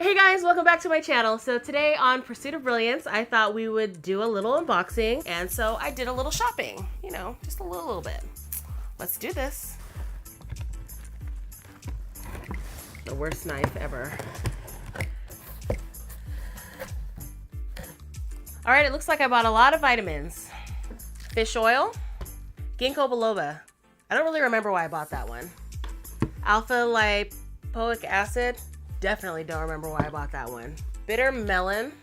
Hey guys, welcome back to my channel. So today on Pursuit of Brilliance, I thought we would do a little unboxing, and so I did a little shopping, you know, just a little bit. Let's do this. The worst knife ever. All right, it looks like I bought a lot of vitamins. Fish oil, ginkgo biloba. I don't really remember why I bought that one. Alpha lipoic acid. Definitely don't remember why I bought that one. Bitter melon.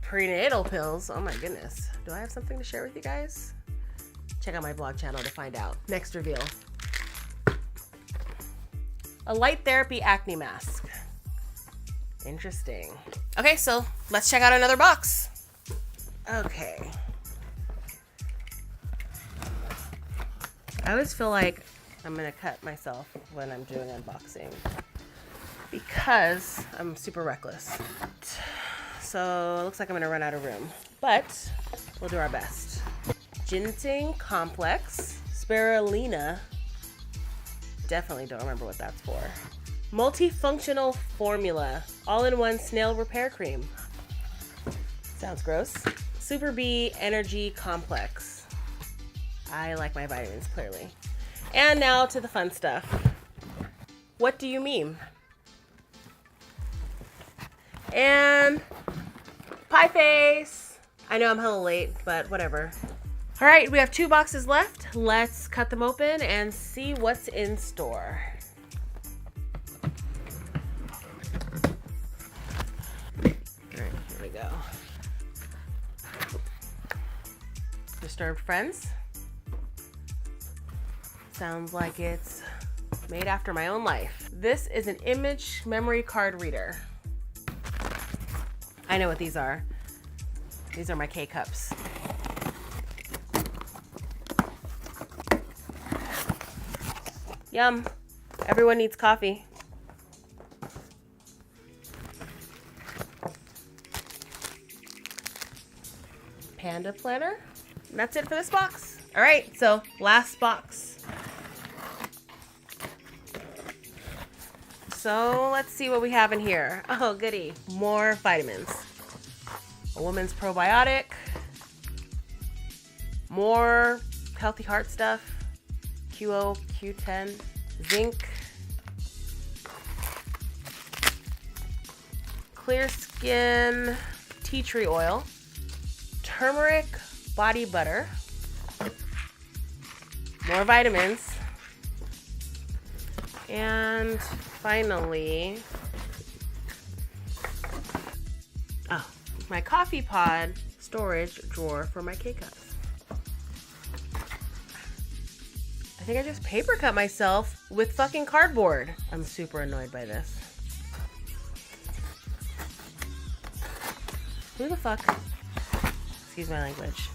Prenatal pills. Oh my goodness. Do I have something to share with you guys? Check out my blog channel to find out. Next reveal. A light therapy acne mask. Interesting. Okay, so let's check out another box. Okay. I always feel like I'm gonna cut myself when I'm doing unboxing because I'm super reckless. So it looks like I'm gonna run out of room, but we'll do our best. Ginseng complex, spirulina. Definitely don't remember what that's for. Multifunctional formula, all-in-one snail repair cream. Sounds gross. Super B energy complex. I like my vitamins, clearly. And now to the fun stuff. What do you mean? And pie face. I know I'm hella late, but whatever. All right, we have 2 boxes left. Let's cut them open and see what's in store. All right, here we go. Disturbed Friends. Sounds like it's made after my own life. This is an image memory card reader. I know what these are. These are my K-cups. Yum. Everyone needs coffee. Panda planner. And that's it for this box. All right, so last box. So let's see what we have in here. Oh, goody. More vitamins. A woman's probiotic. More healthy heart stuff. QO, Q10. Zinc. Clear skin tea tree oil. Turmeric body butter. More vitamins. And finally, my coffee pod storage drawer for my K-cups. I think I just paper cut myself with fucking cardboard. I'm super annoyed by this. Who the fuck, excuse my language,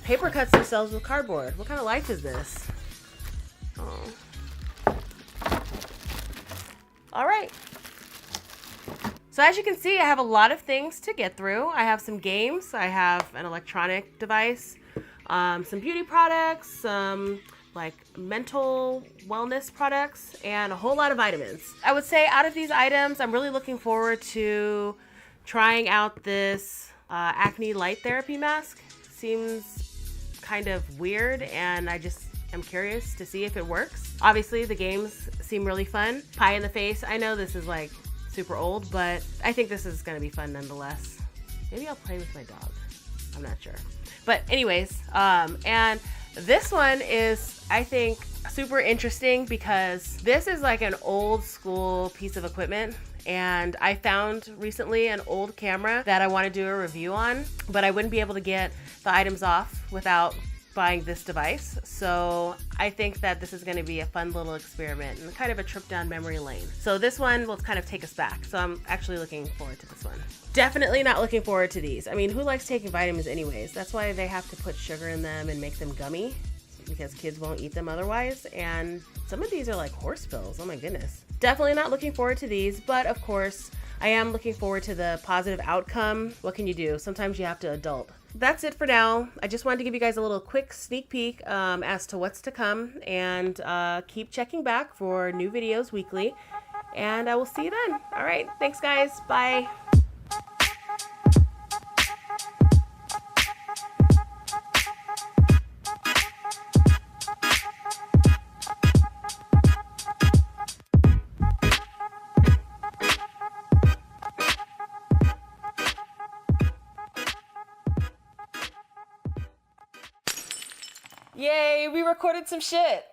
paper cuts themselves with cardboard? What kind of life is this? Oh. All right. So as you can see, I have a lot of things to get through. I have some games, I have an electronic device, some beauty products, some like mental wellness products, and a whole lot of vitamins. I would say out of these items, I'm really looking forward to trying out this acne light therapy mask. Seems kind of weird, and I'm curious to see if it works. Obviously, the games seem really fun. Pie in the face. I know this is like super old, but I think this is gonna be fun nonetheless. Maybe I'll play with my dog. I'm not sure. But anyways, and this one is, I think, super interesting because this is like an old school piece of equipment. And I found recently an old camera that I want to do a review on, but I wouldn't be able to get the items off without buying this device. So I think that this is going to be a fun little experiment and kind of a trip down memory lane. So this one will kind of take us back. So I'm actually looking forward to this one. Definitely not looking forward to these. I mean, who likes taking vitamins anyways? That's why they have to put sugar in them and make them gummy, because kids won't eat them otherwise. And some of these are like horse pills. Oh my goodness. Definitely not looking forward to these, but of course I am looking forward to the positive outcome. What can you do? Sometimes you have to adult. That's it for now. I just wanted to give you guys a little quick sneak peek as to what's to come, and keep checking back for new videos weekly. And I will see you then. All right. Thanks, guys. Bye. Yay, we recorded some shit.